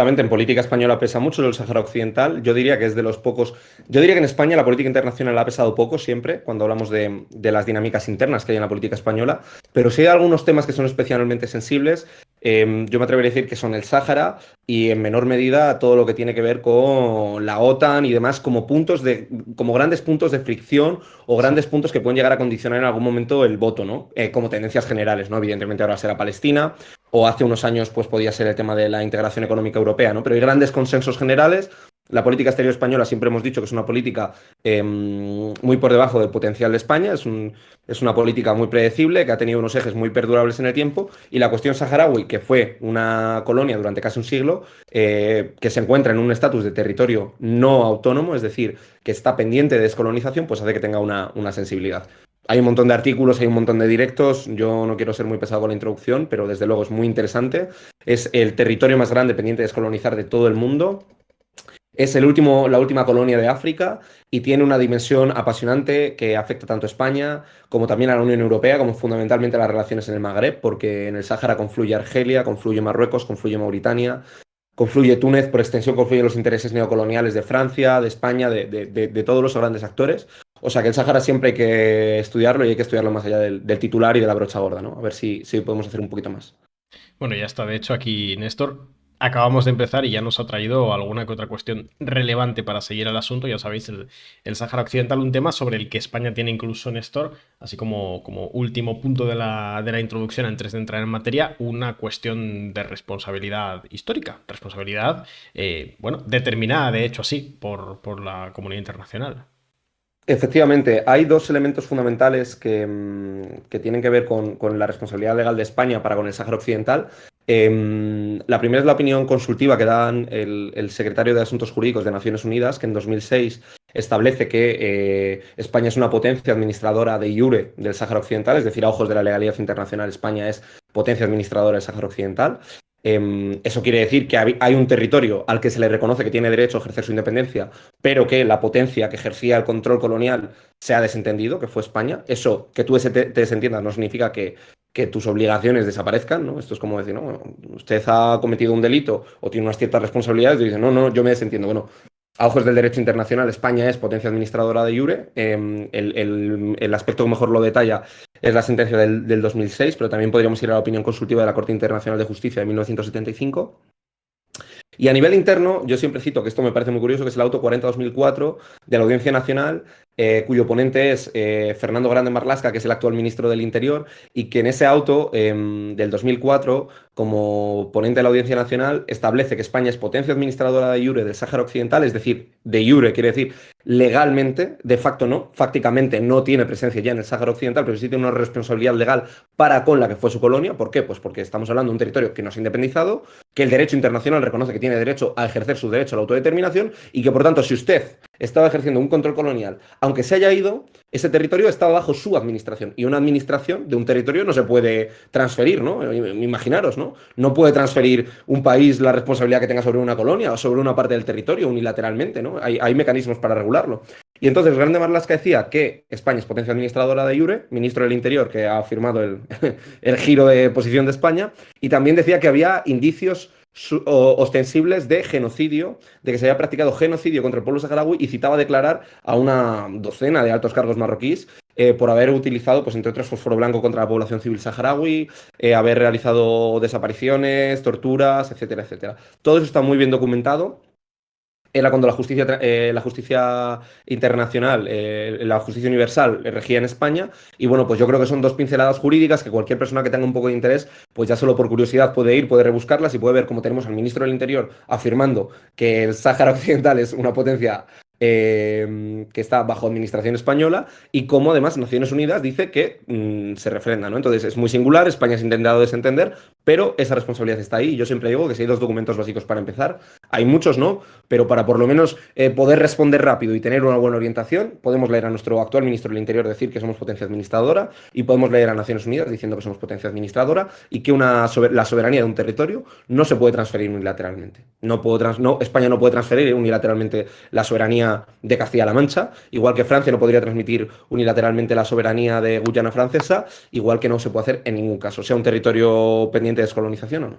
En política española pesa mucho el Sáhara Occidental. Yo diría que es de los pocos. Yo diría que en España la política internacional ha pesado poco siempre, cuando hablamos de las dinámicas internas que hay en la política española. Pero sí hay algunos temas que son especialmente sensibles. Yo me atrevería a decir que son el Sáhara y en menor medida todo lo que tiene que ver con la OTAN y demás como como grandes puntos de fricción o grandes puntos que pueden llegar a condicionar en algún momento el voto, ¿no? Como tendencias generales, ¿no? Evidentemente ahora será Palestina o hace unos años pues podía ser el tema de la integración económica europea, ¿no? Pero hay grandes consensos generales. La política exterior española siempre hemos dicho que es una política muy por debajo del potencial de España, es una política muy predecible, que ha tenido unos ejes muy perdurables en el tiempo, y la cuestión saharaui, que fue una colonia durante casi un siglo, que se encuentra en un estatus de territorio no autónomo, es decir, que está pendiente de descolonización, pues hace que tenga una sensibilidad. Hay un montón de artículos, hay un montón de directos. Yo no quiero ser muy pesado con la introducción, pero desde luego es muy interesante. Es el territorio más grande pendiente de descolonizar de todo el mundo. Es la última colonia de África y tiene una dimensión apasionante que afecta tanto a España como también a la Unión Europea, como fundamentalmente a las relaciones en el Magreb, porque en el Sáhara confluye Argelia, confluye Marruecos, confluye Mauritania, confluye Túnez, por extensión confluyen los intereses neocoloniales de Francia, de España, de todos los grandes actores. O sea que el Sáhara siempre hay que estudiarlo y hay que estudiarlo más allá del titular y de la brocha gorda, ¿no? A ver si podemos hacer un poquito más. Bueno, ya está. De hecho, aquí Néstor acabamos de empezar y ya nos ha traído alguna que otra cuestión relevante para seguir el asunto. Ya sabéis, el Sáhara Occidental, un tema sobre el que España tiene incluso, Néstor, así como último punto de la introducción antes de entrar en materia, una cuestión de responsabilidad histórica. Responsabilidad, bueno, determinada, de hecho, así, por la comunidad internacional. Efectivamente, hay dos elementos fundamentales que tienen que ver con la responsabilidad legal de España para con el Sáhara Occidental. La primera es la opinión consultiva que dan el secretario de Asuntos Jurídicos de Naciones Unidas, que en 2006 establece que España es una potencia administradora de iure del Sáhara Occidental, es decir, a ojos de la legalidad internacional, España es potencia administradora del Sáhara Occidental. Eso quiere decir que hay un territorio al que se le reconoce que tiene derecho a ejercer su independencia, pero que la potencia que ejercía el control colonial se ha desentendido, que fue España. Eso, que tú te desentiendas, no significa que tus obligaciones desaparezcan, ¿no? Esto es como decir, no, usted ha cometido un delito o tiene unas ciertas responsabilidades y dice, no, no, yo me desentiendo. Bueno, a ojos del derecho internacional, España es potencia administradora de iure. El aspecto que mejor lo detalla es la sentencia del 2006, pero también podríamos ir a la opinión consultiva de la Corte Internacional de Justicia de 1975. Y a nivel interno, yo siempre cito que esto me parece muy curioso, que es el auto 40-2004 de la Audiencia Nacional, cuyo ponente es Fernando Grande Marlasca, que es el actual ministro del Interior, y que en ese auto del 2004, como ponente de la Audiencia Nacional, establece que España es potencia administradora de iure del Sáhara Occidental, es decir, de iure quiere decir legalmente, de facto no, fácticamente no tiene presencia ya en el Sáhara Occidental, pero sí tiene una responsabilidad legal para con la que fue su colonia. ¿Por qué? Pues porque estamos hablando de un territorio que no se ha independizado, que el derecho internacional reconoce que tiene derecho a ejercer su derecho a la autodeterminación y que, por tanto, si usted estaba ejerciendo un control colonial, aunque se haya ido, ese territorio estaba bajo su administración. Y una administración de un territorio no se puede transferir, ¿no? Imaginaros, ¿no? No puede transferir un país la responsabilidad que tenga sobre una colonia o sobre una parte del territorio unilateralmente, ¿no? Hay mecanismos para regularlo. Y entonces Grande Marlaska decía que España es potencia administradora de iure, ministro del Interior que ha firmado el giro de posición de España, y también decía que había indicios ostensibles de genocidio, de que se había practicado genocidio contra el pueblo saharaui y citaba declarar a una docena de altos cargos marroquíes por haber utilizado, pues entre otros, fósforo blanco contra la población civil saharaui, haber realizado desapariciones, torturas, etcétera, etcétera. Todo eso está muy bien documentado. Era cuando la justicia internacional, la justicia universal regía en España. Y bueno, pues yo creo que son dos pinceladas jurídicas que cualquier persona que tenga un poco de interés, pues ya solo por curiosidad puede ir, puede rebuscarlas y puede ver cómo tenemos al ministro del Interior afirmando que el Sáhara Occidental es una potencia que está bajo administración española y cómo además Naciones Unidas dice que se refrenda, ¿no? Entonces es muy singular, España se ha intentado desentender, pero esa responsabilidad está ahí. Y yo siempre digo que si hay dos documentos básicos para empezar, hay muchos, ¿no? Pero para por lo menos poder responder rápido y tener una buena orientación, podemos leer a nuestro actual ministro del Interior decir que somos potencia administradora y podemos leer a Naciones Unidas diciendo que somos potencia administradora y que la soberanía de un territorio no se puede transferir unilateralmente. España no puede transferir unilateralmente la soberanía de Castilla-La Mancha, igual que Francia no podría transmitir unilateralmente la soberanía de Guyana Francesa, igual que no se puede hacer en ningún caso, sea un territorio pendiente de descolonización o no.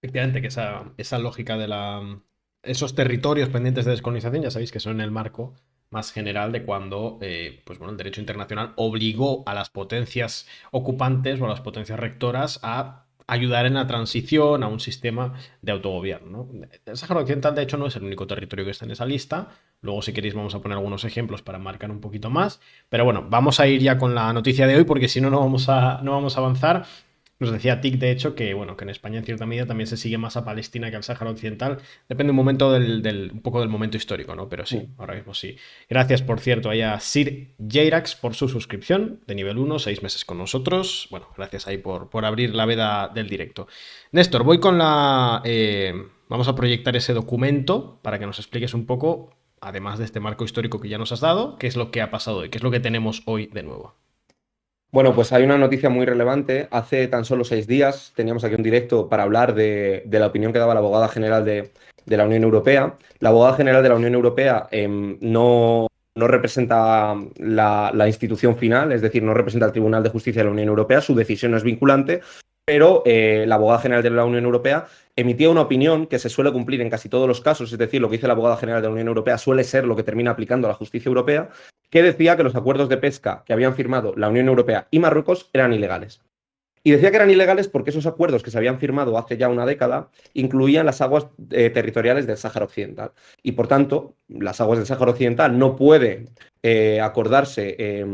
Efectivamente, que esa lógica de esos territorios pendientes de descolonización, ya sabéis que son en el marco más general de cuando pues bueno, el derecho internacional obligó a las potencias ocupantes o a las potencias rectoras a ayudar en la transición a un sistema de autogobierno, ¿no? El Sáhara Occidental, de hecho, no es el único territorio que está en esa lista. Luego, si queréis, vamos a poner algunos ejemplos para marcar un poquito más. Pero bueno, vamos a ir ya con la noticia de hoy, porque si no, no vamos a avanzar. Nos decía TIC, de hecho, que bueno, que en España en cierta medida también se sigue más a Palestina que al Sáhara Occidental. Depende un momento un poco del momento histórico, ¿no? Pero sí, ahora mismo sí. Gracias, por cierto, a Sir Jairax por su suscripción de nivel 1, 6 meses con nosotros. Bueno, gracias ahí por abrir la veda del directo. Néstor, voy con vamos a proyectar ese documento para que nos expliques un poco, además de este marco histórico que ya nos has dado, qué es lo que ha pasado hoy, qué es lo que tenemos hoy de nuevo. Bueno, pues hay una noticia muy relevante. Hace tan solo 6 días teníamos aquí un directo para hablar de la opinión que daba la abogada general de la Unión Europea. La abogada general de la Unión Europea no representa la institución final, es decir, no representa al Tribunal de Justicia de la Unión Europea. Su decisión no es vinculante, pero la abogada general de la Unión Europea emitía una opinión que se suele cumplir en casi todos los casos, es decir, lo que dice la abogada general de la Unión Europea suele ser lo que termina aplicando a la justicia europea, que decía que los acuerdos de pesca que habían firmado la Unión Europea y Marruecos eran ilegales. Y decía que eran ilegales porque esos acuerdos que se habían firmado hace ya una década incluían las aguas territoriales del Sáhara Occidental. Y por tanto, las aguas del Sáhara Occidental no puede acordarse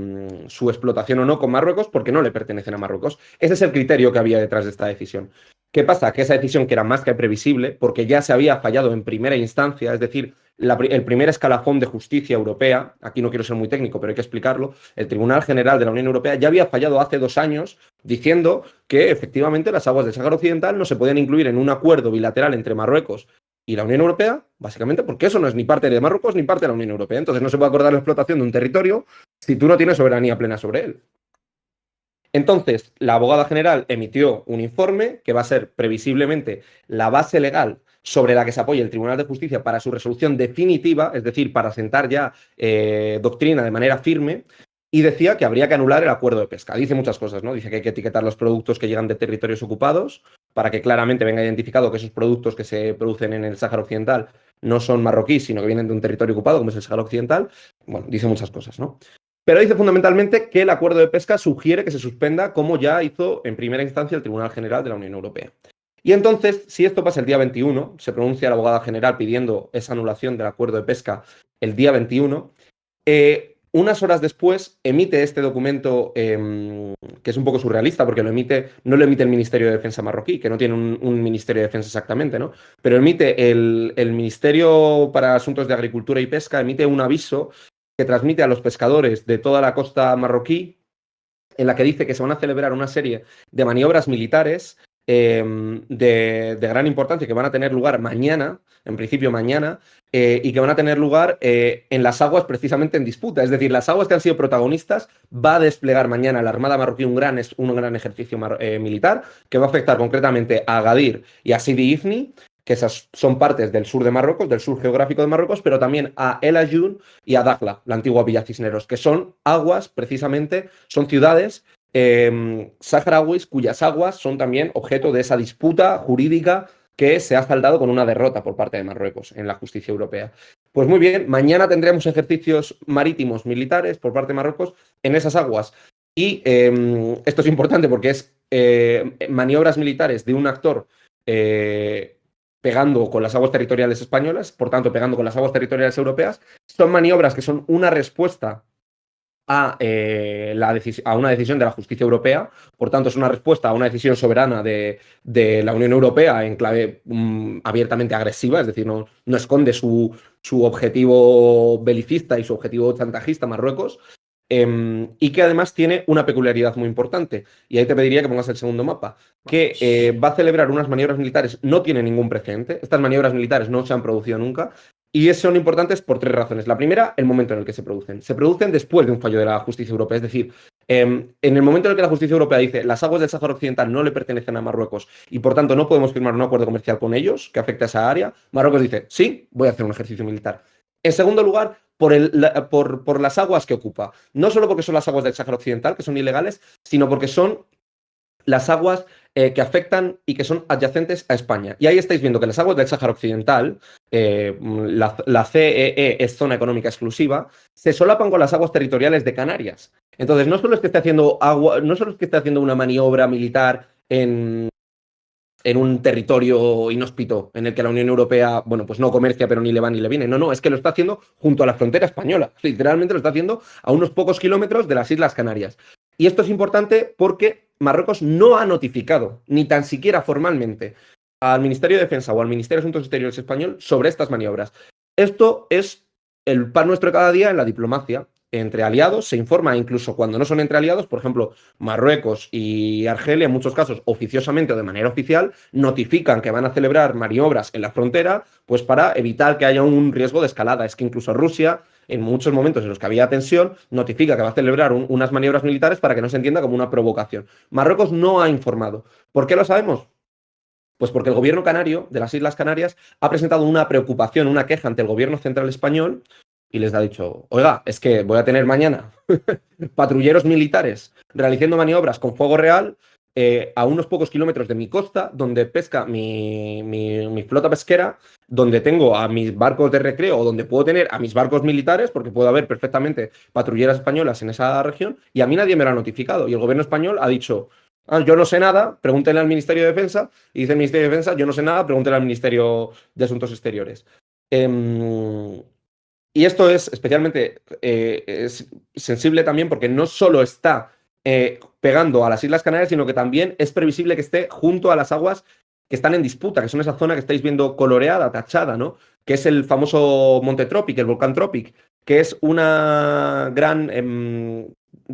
su explotación o no con Marruecos porque no le pertenecen a Marruecos. Ese es el criterio que había detrás de esta decisión. ¿Qué pasa? Que esa decisión, que era más que previsible, porque ya se había fallado en primera instancia, es decir, el primer escalafón de justicia europea, aquí no quiero ser muy técnico, pero hay que explicarlo, el Tribunal General de la Unión Europea ya había fallado hace 2 años diciendo que efectivamente las aguas del Sáhara Occidental no se podían incluir en un acuerdo bilateral entre Marruecos y la Unión Europea, básicamente porque eso no es ni parte de Marruecos ni parte de la Unión Europea. Entonces no se puede acordar la explotación de un territorio si tú no tienes soberanía plena sobre él. Entonces, la abogada general emitió un informe que va a ser previsiblemente la base legal sobre la que se apoya el Tribunal de Justicia para su resolución definitiva, es decir, para sentar ya doctrina de manera firme, y decía que habría que anular el acuerdo de pesca. Dice muchas cosas, ¿no? Dice que hay que etiquetar los productos que llegan de territorios ocupados para que claramente venga identificado que esos productos que se producen en el Sáhara Occidental no son marroquíes, sino que vienen de un territorio ocupado, como es el Sáhara Occidental. Bueno, dice muchas cosas, ¿no? Pero dice fundamentalmente que el acuerdo de pesca sugiere que se suspenda, como ya hizo en primera instancia el Tribunal General de la Unión Europea. Y entonces, si esto pasa el día 21, se pronuncia la abogada general pidiendo esa anulación del acuerdo de pesca el día 21, unas horas después emite este documento que es un poco surrealista porque no lo emite el Ministerio de Defensa marroquí, que no tiene un Ministerio de Defensa exactamente, ¿no? Pero emite el Ministerio para Asuntos de Agricultura y Pesca, emite un aviso que transmite a los pescadores de toda la costa marroquí, en la que dice que se van a celebrar una serie de maniobras militares de gran importancia que van a tener lugar mañana, en principio mañana, y que van a tener lugar en las aguas precisamente en disputa. Es decir, las aguas que han sido protagonistas va a desplegar mañana la Armada marroquí un gran ejercicio militar que va a afectar concretamente a Agadir y a Sidi Ifni, que esas son partes del sur de Marruecos, del sur geográfico de Marruecos, pero también a El Ayoun y a Dakhla, la antigua Villa Cisneros, que son aguas, precisamente, son ciudades saharauis cuyas aguas son también objeto de esa disputa jurídica que se ha saldado con una derrota por parte de Marruecos en la justicia europea. Pues muy bien, mañana tendremos ejercicios marítimos militares por parte de Marruecos en esas aguas. Y esto es importante porque es maniobras militares de un actor pegando con las aguas territoriales españolas, por tanto pegando con las aguas territoriales europeas. Son maniobras que son una respuesta a una decisión de la justicia europea, por tanto es una respuesta a una decisión soberana de la Unión Europea en clave abiertamente agresiva, es decir, no esconde su objetivo belicista y su objetivo chantajista Marruecos, y que además tiene una peculiaridad muy importante, y ahí te pediría que pongas el segundo mapa, que va a celebrar unas maniobras militares, no tiene ningún precedente, estas maniobras militares no se han producido nunca, y son importantes por 3 razones. La primera, el momento en el que se producen. Se producen después de un fallo de la justicia europea. Es decir, en el momento en el que la justicia europea dice las aguas del Sáhara Occidental no le pertenecen a Marruecos y por tanto no podemos firmar un acuerdo comercial con ellos que afecte a esa área, Marruecos dice, sí, voy a hacer un ejercicio militar. En segundo lugar, por las aguas que ocupa. No solo porque son las aguas del Sáhara Occidental, que son ilegales, sino porque son las aguas que afectan y que son adyacentes a España. Y ahí estáis viendo que las aguas del Sáhara Occidental, la CEE es zona económica exclusiva, se solapan con las aguas territoriales de Canarias. Entonces, no solo es que esté haciendo no solo es que esté haciendo una maniobra militar en un territorio inhóspito en el que la Unión Europea, bueno, pues no comercia, pero ni le va ni le viene. No, no, es que lo está haciendo junto a la frontera española. Literalmente lo está haciendo a unos pocos kilómetros de las Islas Canarias. Y esto es importante porque Marruecos no ha notificado, ni tan siquiera formalmente, al Ministerio de Defensa o al Ministerio de Asuntos Exteriores español sobre estas maniobras. Esto es el pan nuestro de cada día en la diplomacia. Entre aliados se informa, incluso cuando no son entre aliados, por ejemplo, Marruecos y Argelia, en muchos casos, oficiosamente o de manera oficial, notifican que van a celebrar maniobras en la frontera, pues para evitar que haya un riesgo de escalada. Es que incluso Rusia, en muchos momentos en los que había tensión, notifica que va a celebrar unas maniobras militares para que no se entienda como una provocación. Marruecos no ha informado. ¿Por qué lo sabemos? Pues porque el gobierno canario de las Islas Canarias ha presentado una preocupación, una queja ante el gobierno central español y les ha dicho, oiga, es que voy a tener mañana patrulleros militares realizando maniobras con fuego real a unos pocos kilómetros de mi costa, donde pesca mi flota pesquera, donde tengo a mis barcos de recreo o donde puedo tener a mis barcos militares, porque puede haber perfectamente patrulleras españolas en esa región, y a mí nadie me lo ha notificado. Y el gobierno español ha dicho, yo no sé nada, pregúntenle al Ministerio de Defensa, y dice el Ministerio de Defensa, yo no sé nada, pregúntenle al Ministerio de Asuntos Exteriores. Y esto es especialmente es sensible también porque no solo está pegando a las Islas Canarias, sino que también es previsible que esté junto a las aguas que están en disputa, que son esa zona que estáis viendo coloreada, tachada, ¿no? Que es el famoso Monte Tropic, el volcán Tropic, que es una gran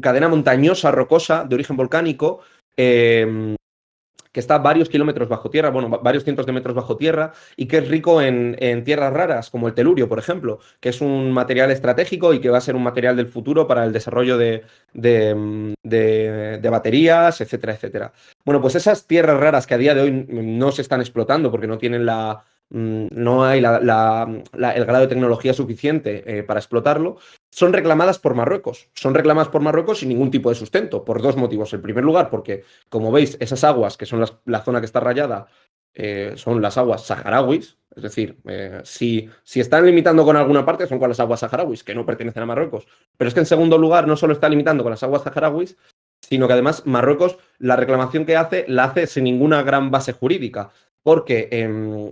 cadena montañosa, rocosa, de origen volcánico, que está varios kilómetros bajo tierra, bueno, varios cientos de metros bajo tierra, y que es rico en tierras raras, como el telurio, por ejemplo, que es un material estratégico y que va a ser un material del futuro para el desarrollo de baterías, etcétera, etcétera. Bueno, pues esas tierras raras que a día de hoy no se están explotando porque no tienen no hay el grado de tecnología suficiente para explotarlo, son reclamadas por Marruecos. Son reclamadas por Marruecos sin ningún tipo de sustento, por dos motivos. En primer lugar, porque, como veis, esas aguas, que son la zona que está rayada, son las aguas saharauis. Es decir, si están limitando con alguna parte, son con las aguas saharauis, que no pertenecen a Marruecos. Pero es que, en segundo lugar, no solo está limitando con las aguas saharauis, sino que además Marruecos, la reclamación que hace, la hace sin ninguna gran base jurídica. Porque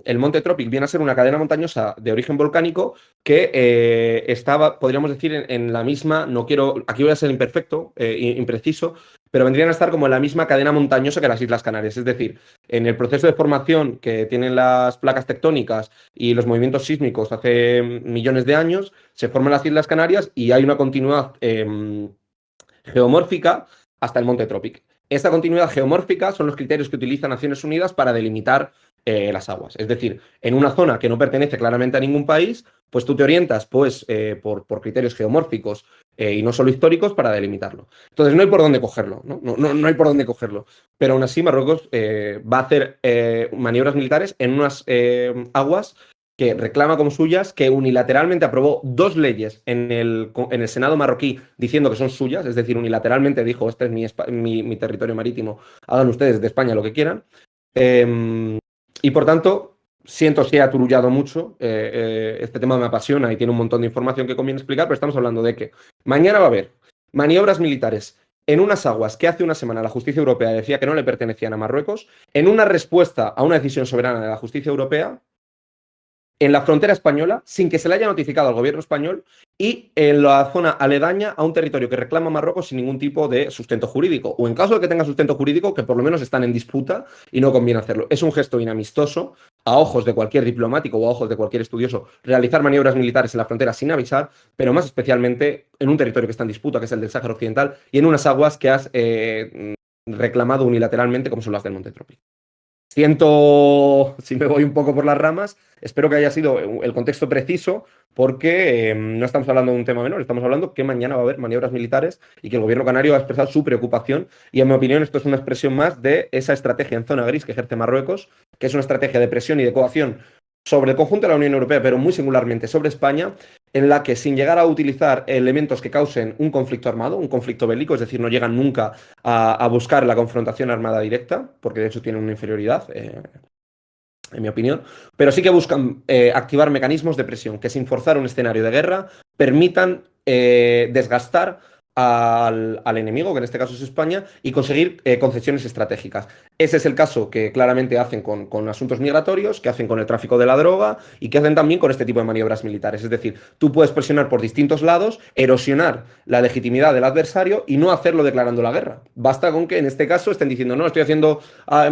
el Monte Tropic viene a ser una cadena montañosa de origen volcánico que estaba, podríamos decir, en la misma, no quiero, aquí voy a ser imperfecto, impreciso, pero vendrían a estar como en la misma cadena montañosa que las Islas Canarias. Es decir, en el proceso de formación que tienen las placas tectónicas y los movimientos sísmicos hace millones de años, se forman las Islas Canarias y hay una continuidad geomórfica hasta el Monte Tropic. Esta continuidad geomórfica son los criterios que utiliza Naciones Unidas para delimitar las aguas. Es decir, en una zona que no pertenece claramente a ningún país, pues tú te orientas pues, por criterios geomórficos y no solo históricos para delimitarlo. Entonces no hay por dónde cogerlo, no hay por dónde cogerlo. Pero aún así Marruecos va a hacer maniobras militares en unas aguas que reclama como suyas, que unilateralmente aprobó dos leyes en el Senado marroquí diciendo que son suyas, es decir, unilateralmente dijo, este es mi territorio marítimo, hagan ustedes de España lo que quieran. Y por tanto, siento si he aturullado mucho, este tema me apasiona y tiene un montón de información que conviene explicar, pero estamos hablando de que mañana va a haber maniobras militares en unas aguas que hace una semana la justicia europea decía que no le pertenecían a Marruecos, en una respuesta a una decisión soberana de la justicia europea, en la frontera española, sin que se le haya notificado al gobierno español, y en la zona aledaña a un territorio que reclama Marruecos sin ningún tipo de sustento jurídico. O en caso de que tenga sustento jurídico, que por lo menos están en disputa y no conviene hacerlo. Es un gesto inamistoso, a ojos de cualquier diplomático o a ojos de cualquier estudioso, realizar maniobras militares en la frontera sin avisar, pero más especialmente en un territorio que está en disputa, que es el del Sáhara Occidental, y en unas aguas que has reclamado unilateralmente, como son las del Monte Tropic. Siento si me voy un poco por las ramas, espero que haya sido el contexto preciso, porque no estamos hablando de un tema menor, estamos hablando que mañana va a haber maniobras militares y que el gobierno canario ha expresado su preocupación, y en mi opinión esto es una expresión más de esa estrategia en zona gris que ejerce Marruecos, que es una estrategia de presión y de coacción sobre el conjunto de la Unión Europea, pero muy singularmente sobre España, en la que sin llegar a utilizar elementos que causen un conflicto armado, un conflicto bélico, es decir, no llegan nunca a buscar la confrontación armada directa, porque de hecho tienen una inferioridad, en mi opinión, pero sí que buscan activar mecanismos de presión que sin forzar un escenario de guerra permitan desgastar al enemigo, que en este caso es España, y conseguir concesiones estratégicas. Ese es el caso que claramente hacen con asuntos migratorios, que hacen con el tráfico de la droga y que hacen también con este tipo de maniobras militares. Es decir, tú puedes presionar por distintos lados, erosionar la legitimidad del adversario y no hacerlo declarando la guerra. Basta con que en este caso estén diciendo, no, estoy haciendo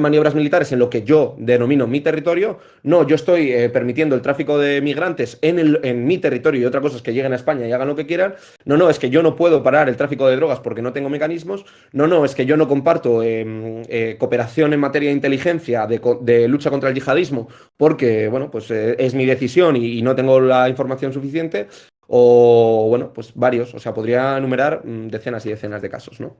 maniobras militares en lo que yo denomino mi territorio, no, yo estoy permitiendo el tráfico de migrantes en mi territorio y otra cosa es que lleguen a España y hagan lo que quieran. No, no, es que yo no puedo parar el tráfico de drogas porque no tengo mecanismos. No, no, es que yo no comparto cooperación en materia de inteligencia, de lucha contra el yihadismo, porque, bueno, pues es mi decisión y no tengo la información suficiente. O, bueno, pues varios. O sea, podría enumerar decenas y decenas de casos, ¿no?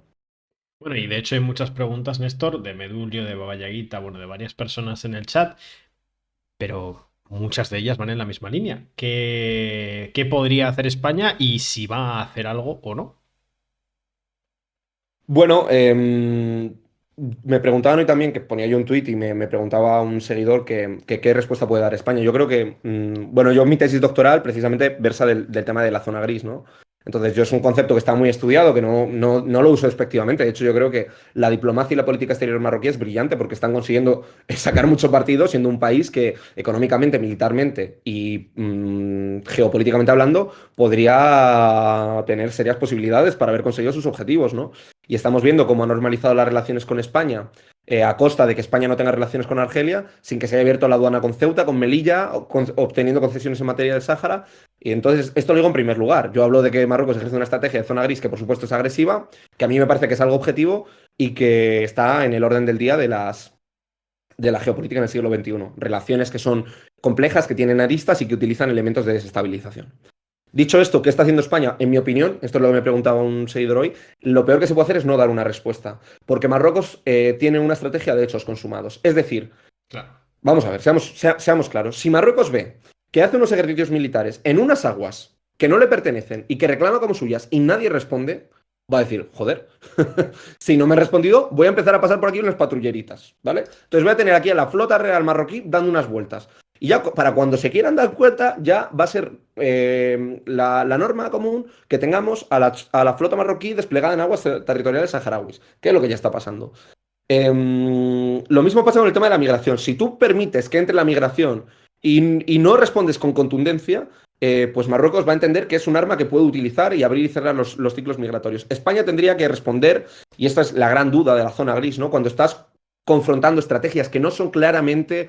Bueno, y de hecho hay muchas preguntas, Néstor, de Medulio, de Babayaguita, bueno, de varias personas en el chat, pero muchas de ellas van en la misma línea. ¿Qué podría hacer España y si va a hacer algo o no? Bueno, me preguntaban hoy también, que ponía yo un tuit y me preguntaba un seguidor que qué respuesta puede dar España. Yo creo que, bueno, yo mi tesis doctoral precisamente versa del tema de la zona gris, ¿no? Entonces, yo es un concepto que está muy estudiado, que no lo uso despectivamente. De hecho, yo creo que la diplomacia y la política exterior marroquí es brillante porque están consiguiendo sacar mucho partido, siendo un país que económicamente, militarmente y geopolíticamente hablando, podría tener serias posibilidades para haber conseguido sus objetivos, ¿no? Y estamos viendo cómo ha normalizado las relaciones con España a costa de que España no tenga relaciones con Argelia, sin que se haya abierto la aduana con Ceuta, con Melilla, obteniendo concesiones en materia del Sáhara. Y entonces, esto lo digo en primer lugar. Yo hablo de que Marruecos ejerce una estrategia de zona gris que, por supuesto, es agresiva, que a mí me parece que es algo objetivo y que está en el orden del día de la geopolítica en el siglo XXI. Relaciones que son complejas, que tienen aristas y que utilizan elementos de desestabilización. Dicho esto, ¿qué está haciendo España? En mi opinión, esto es lo que me preguntaba un seguidor hoy, lo peor que se puede hacer es no dar una respuesta, porque Marruecos tiene una estrategia de hechos consumados. Es decir, Claro. vamos a ver, seamos claros, si Marruecos ve que hace unos ejercicios militares en unas aguas que no le pertenecen y que reclama como suyas y nadie responde, va a decir, joder, si no me he respondido, voy a empezar a pasar por aquí unas patrulleritas, ¿vale? Entonces voy a tener aquí a la flota real marroquí dando unas vueltas. Y ya para cuando se quieran dar cuenta, ya va a ser la norma común que tengamos a la flota marroquí desplegada en aguas territoriales saharauis, que es lo que ya está pasando. Lo mismo pasa con el tema de la migración. Si tú permites que entre la migración y no respondes con contundencia, pues Marruecos va a entender que es un arma que puede utilizar y abrir y cerrar los ciclos migratorios. España tendría que responder, y esta es la gran duda de la zona gris, ¿no? Cuando estás confrontando estrategias que no son claramente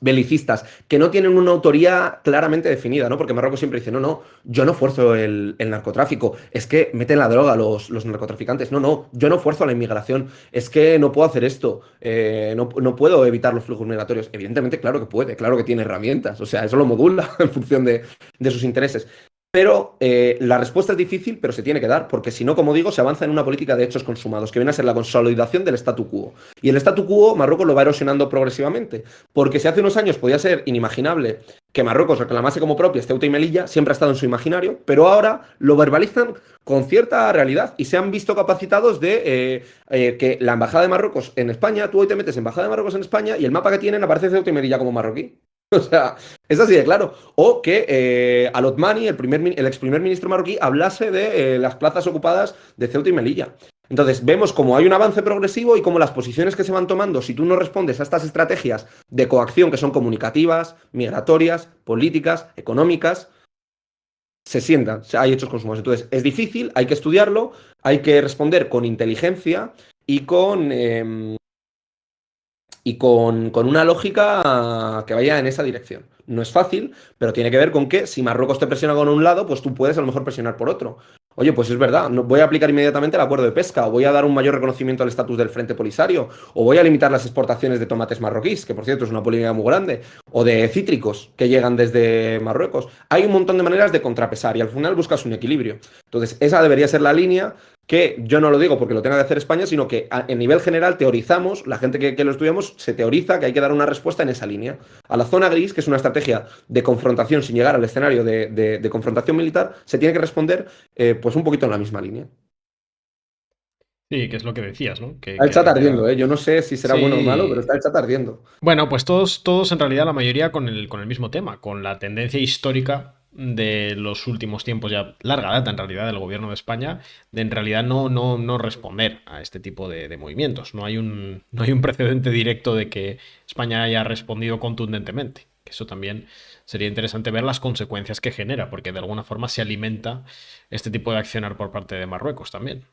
belicistas, que no tienen una autoría claramente definida, ¿no? Porque Marruecos siempre dice, no, no, yo no fuerzo el narcotráfico, es que meten la droga los narcotraficantes, no, no, yo no fuerzo la inmigración, es que no puedo hacer esto, no puedo evitar los flujos migratorios. Evidentemente, claro que puede, claro que tiene herramientas, o sea, eso lo modula en función de sus intereses. Pero la respuesta es difícil, pero se tiene que dar, porque si no, como digo, se avanza en una política de hechos consumados, que viene a ser la consolidación del statu quo. Y el statu quo, Marruecos lo va erosionando progresivamente, porque si hace unos años podía ser inimaginable que Marruecos reclamase como propias Ceuta y Melilla, siempre ha estado en su imaginario, pero ahora lo verbalizan con cierta realidad y se han visto capacitados de que la embajada de Marruecos en España, tú hoy te metes embajada de Marruecos en España y el mapa que tienen aparece Ceuta y Melilla como marroquí. O sea, es así de claro. O que Al-Othmani, el ex primer ministro marroquí, hablase de las plazas ocupadas de Ceuta y Melilla. Entonces, vemos cómo hay un avance progresivo y cómo las posiciones que se van tomando, si tú no respondes a estas estrategias de coacción que son comunicativas, migratorias, políticas, económicas, se sientan, o sea, hay hechos consumos. Entonces, es difícil, hay que estudiarlo, hay que responder con inteligencia y con una lógica que vaya en esa dirección. No es fácil, pero tiene que ver con que si Marruecos te presiona con un lado, pues tú puedes a lo mejor presionar por otro. Oye, pues es verdad, no, voy a aplicar inmediatamente el acuerdo de pesca, o voy a dar un mayor reconocimiento al estatus del Frente Polisario, o voy a limitar las exportaciones de tomates marroquíes, que por cierto es una polémica muy grande, o de cítricos que llegan desde Marruecos. Hay un montón de maneras de contrapesar y al final buscas un equilibrio. Entonces, esa debería ser la línea. que yo no lo digo porque lo tenga que hacer España, sino que en nivel general teorizamos, la gente que lo estudiamos se teoriza que hay que dar una respuesta en esa línea. A la zona gris, que es una estrategia de confrontación sin llegar al escenario de confrontación militar, se tiene que responder pues un poquito en la misma línea. Sí, que es lo que decías, ¿no? Está el Que chat ardiendo, realidad. ¿eh? Yo no sé si será bueno o malo, pero Sí. está el chat ardiendo. Bueno, pues todos en realidad, la mayoría con el mismo tema, con la tendencia histórica de los últimos tiempos, ya larga data en realidad del gobierno de España, de en realidad no responder a este tipo de movimientos. No hay un precedente directo de que España haya respondido contundentemente. Que eso también sería interesante ver las consecuencias que genera, porque de alguna forma se alimenta este tipo de accionar por parte de Marruecos también.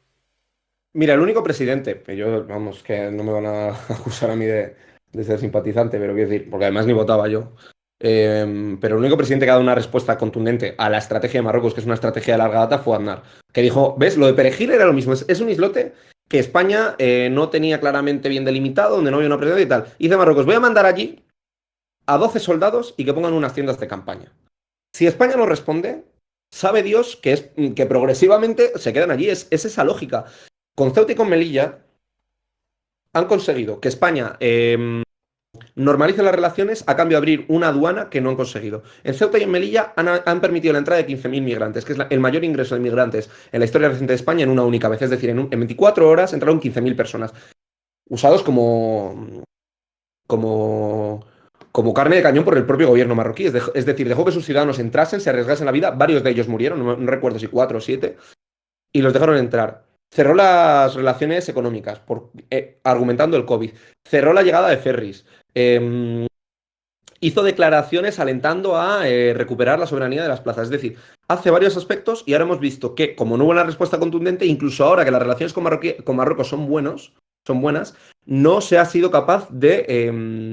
Mira, el único presidente, que yo, vamos, que no me van a acusar a mí de ser simpatizante, pero quiero decir, porque además ni votaba yo. Pero el único presidente que ha dado una respuesta contundente a la estrategia de Marruecos, que es una estrategia de larga data, fue Aznar, que dijo, ¿ves? Lo de Perejil era lo mismo, es un islote que España no tenía claramente bien delimitado, donde no había una presencia y tal. Y dice Marruecos, voy a mandar allí a 12 soldados y que pongan unas tiendas de campaña. Si España no responde, sabe Dios que progresivamente se quedan allí, es esa lógica. Con Ceuta y con Melilla han conseguido que España normalice las relaciones a cambio de abrir una aduana que no han conseguido. En Ceuta y en Melilla han permitido la entrada de 15.000 migrantes, que es el mayor ingreso de migrantes en la historia reciente de España en una única vez. Es decir, en 24 horas entraron 15.000 personas, usados como, como carne de cañón por el propio gobierno marroquí. Es decir, dejó que sus ciudadanos entrasen, se arriesgasen la vida. Varios de ellos murieron, no recuerdo si 4 o 7, y los dejaron entrar. Cerró las relaciones económicas, argumentando el COVID. Cerró la llegada de ferries. Hizo declaraciones alentando a recuperar la soberanía de las plazas. Es decir, hace varios aspectos y ahora hemos visto que, como no hubo una respuesta contundente, incluso ahora que las relaciones con Marruecos son buenas, no se ha sido capaz de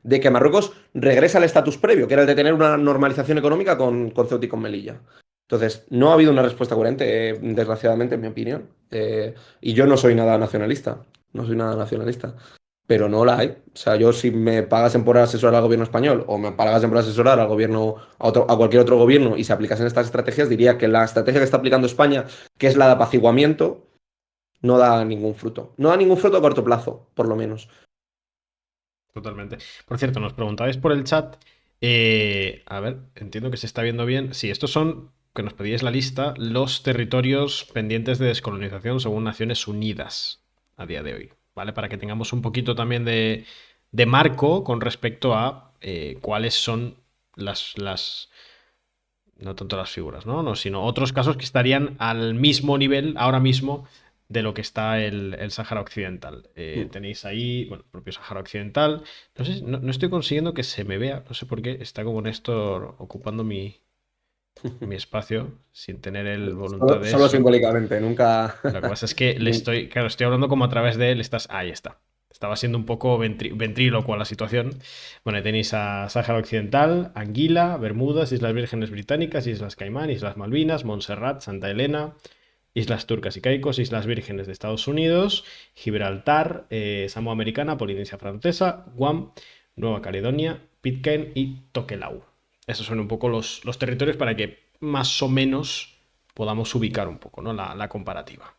que Marruecos regrese al estatus previo, que era el de tener una normalización económica con Ceuta y con Melilla. Entonces, no ha habido una respuesta coherente, desgraciadamente, en mi opinión. Y yo no soy nada nacionalista. No soy nada nacionalista, pero no la hay. O sea, yo si me pagasen por asesorar al gobierno español o me pagasen por asesorar al gobierno, a cualquier otro gobierno y se aplicasen estas estrategias, diría que la estrategia que está aplicando España, que es la de apaciguamiento, no da ningún fruto. No da ningún fruto a corto plazo, por lo menos. Totalmente. Por cierto, nos preguntabais por el chat. A ver, entiendo que se está viendo bien. Sí, estos son, que nos pedíais la lista, los territorios pendientes de descolonización según Naciones Unidas a día de hoy. ¿Vale? Para que tengamos un poquito también de marco con respecto a cuáles son no tanto las figuras, ¿no? No, sino otros casos que estarían al mismo nivel ahora mismo de lo que está el Sáhara Occidental. Mm. Tenéis ahí, bueno, el propio Sáhara Occidental. No sé, no estoy consiguiendo que se me vea, no sé por qué, está como Néstor ocupando mi espacio sin tener el voluntad de Solo eso. simbólicamente, nunca. Lo que pasa es que le estoy, claro, estoy hablando como a través de él, ahí está. Estaba siendo un poco ventrílocuo la situación. Bueno, tenéis a Sáhara Occidental, Anguila, Bermudas, Islas Vírgenes Británicas, Islas Caimán, Islas Malvinas, Montserrat, Santa Elena, Islas Turcas y Caicos, Islas Vírgenes de Estados Unidos, Gibraltar, Samoa Americana, Polinesia Francesa, Guam, Nueva Caledonia, Pitcairn y Tokelau. Esos son un poco los territorios para que más o menos podamos ubicar un poco, ¿no? La comparativa.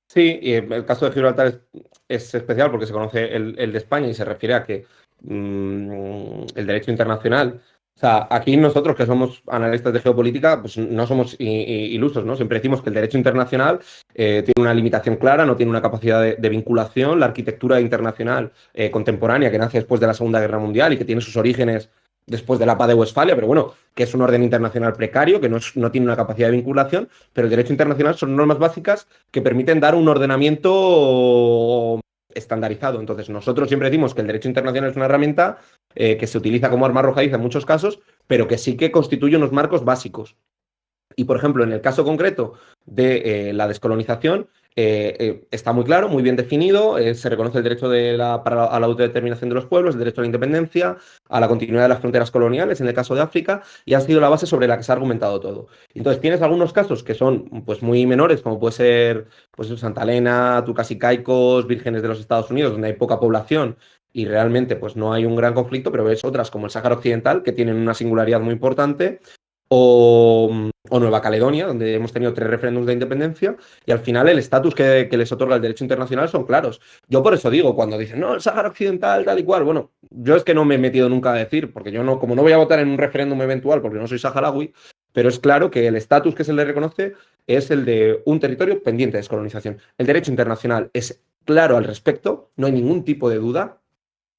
Sí, y el caso de Gibraltar es especial porque se conoce el de España y se refiere a que el derecho internacional, o sea, aquí nosotros que somos analistas de geopolítica, pues no somos ilusos, ¿no? Siempre decimos que el derecho internacional tiene una limitación clara, no tiene una capacidad de vinculación, la arquitectura internacional contemporánea que nace después de la Segunda Guerra Mundial y que tiene sus orígenes después de la paz de Westfalia, pero bueno, que es un orden internacional precario, que no tiene una capacidad de vinculación, pero el derecho internacional son normas básicas que permiten dar un ordenamiento estandarizado. Entonces, nosotros siempre decimos que el derecho internacional es una herramienta que se utiliza como arma arrojadiza en muchos casos, pero que sí que constituye unos marcos básicos. Y, por ejemplo, en el caso concreto de la descolonización, está muy claro, muy bien definido, se reconoce el derecho a la autodeterminación de los pueblos, el derecho a la independencia, a la continuidad de las fronteras coloniales, en el caso de África, y ha sido la base sobre la que se ha argumentado todo. Entonces, tienes algunos casos que son pues, muy menores, como puede ser pues, Santa Elena, Turcas y Caicos, Vírgenes de los Estados Unidos, donde hay poca población y realmente pues, no hay un gran conflicto, pero ves otras como el Sáhara Occidental, que tienen una singularidad muy importante, o o Nueva Caledonia, donde hemos tenido 3 referéndums de independencia, y al final el estatus que les otorga el derecho internacional son claros. Yo por eso digo, cuando dicen, no, el Sáhara Occidental, tal y cual, bueno, yo es que no me he metido nunca a decir, porque yo no, como no voy a votar en un referéndum eventual, porque no soy saharaui, pero es claro que el estatus que se le reconoce es el de un territorio pendiente de descolonización. El derecho internacional es claro al respecto, no hay ningún tipo de duda.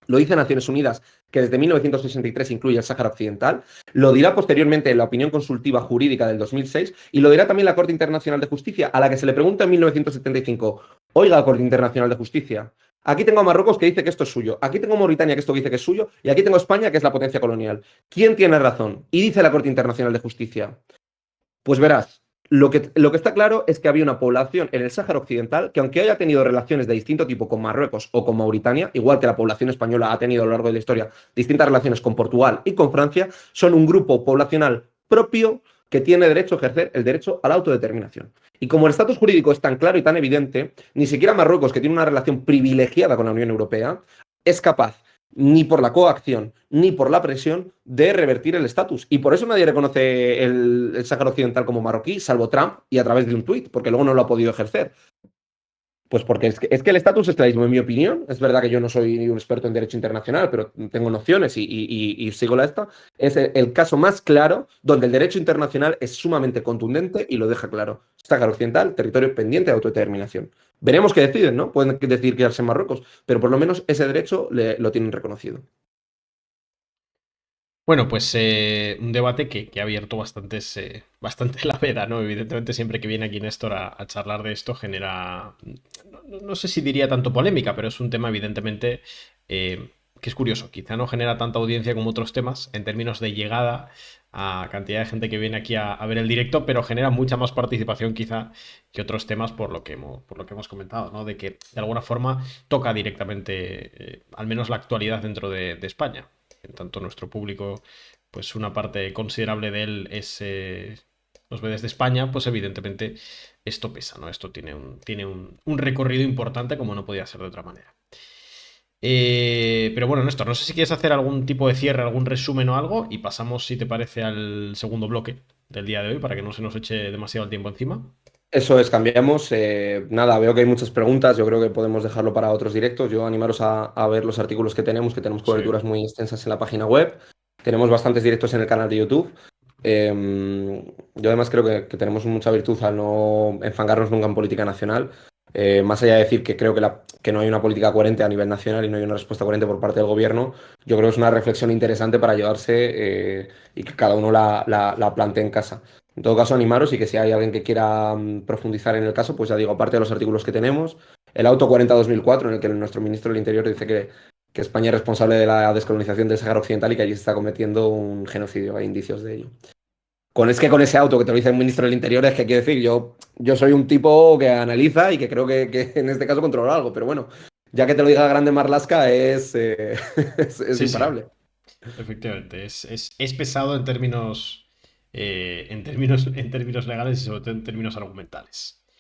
Lo dice Naciones Unidas, que desde 1963 incluye el Sáhara Occidental. Lo dirá posteriormente la opinión consultiva jurídica del 2006 y lo dirá también la Corte Internacional de Justicia, a la que se le pregunta en 1975, oiga, Corte Internacional de Justicia, aquí tengo a Marruecos que dice que esto es suyo, aquí tengo a Mauritania que esto dice que es suyo y aquí tengo a España que es la potencia colonial. ¿Quién tiene razón? Y dice la Corte Internacional de Justicia, pues verás, lo que está claro es que había una población en el Sáhara Occidental que, aunque haya tenido relaciones de distinto tipo con Marruecos o con Mauritania, igual que la población española ha tenido a lo largo de la historia distintas relaciones con Portugal y con Francia, son un grupo poblacional propio que tiene derecho a ejercer el derecho a la autodeterminación. Y como el estatus jurídico es tan claro y tan evidente, ni siquiera Marruecos, que tiene una relación privilegiada con la Unión Europea, es capaz ni por la coacción ni por la presión de revertir el estatus. Y por eso nadie reconoce el Sáhara Occidental como marroquí, salvo Trump y a través de un tuit, porque luego no lo ha podido ejercer. Pues porque es que el estatus es clarísimo, en mi opinión. Es verdad que yo no soy un experto en derecho internacional, pero tengo nociones y sigo la esta. Es el caso más claro donde el derecho internacional es sumamente contundente y lo deja claro. Sáhara Occidental, territorio pendiente de autodeterminación. Veremos qué deciden, ¿no? Pueden decidir quedarse en Marruecos, pero por lo menos ese derecho lo tienen reconocido. Bueno, pues un debate que ha abierto bastante la veda, ¿no? Evidentemente, siempre que viene aquí Néstor a charlar de esto genera, no sé si diría tanto polémica, pero es un tema evidentemente que es curioso. Quizá no genera tanta audiencia como otros temas en términos de llegada a cantidad de gente que viene aquí a ver el directo, pero genera mucha más participación quizá que otros temas por lo que hemos comentado, ¿no? De que de alguna forma toca directamente, al menos la actualidad dentro de España. En tanto nuestro público, pues una parte considerable de él nos ve desde España, pues evidentemente esto pesa, ¿no? Esto tiene un recorrido importante como no podía ser de otra manera. Pero bueno, Néstor, no sé si quieres hacer algún tipo de cierre, algún resumen o algo, y pasamos, si te parece, al segundo bloque del día de hoy, para que no se nos eche demasiado el tiempo encima. Eso es, cambiamos. Nada, veo que hay muchas preguntas. Yo creo que podemos dejarlo para otros directos. Yo animaros a ver los artículos que tenemos Sí. coberturas muy extensas en la página web. Tenemos bastantes directos en el canal de YouTube. Yo además creo que tenemos mucha virtud al no enfangarnos nunca en política nacional. Más allá de decir que creo que no hay una política coherente a nivel nacional y no hay una respuesta coherente por parte del gobierno, yo creo que es una reflexión interesante para llevarse y que cada uno la plantee en casa. En todo caso, animaros y que si hay alguien que quiera profundizar en el caso, pues ya digo, aparte de los artículos que tenemos, el auto 40-2004, en el que nuestro ministro del Interior dice que España es responsable de la descolonización del Sáhara Occidental y que allí se está cometiendo un genocidio, hay indicios de ello. Es que con ese auto que te lo dice el ministro del Interior es que quiero decir, yo soy un tipo que analiza y que creo que en este caso controla algo, pero bueno, ya que te lo diga Grande Marlaska es Sí, sí, imparable. efectivamente. Es pesado en términos legales y sobre todo en términos argumentales.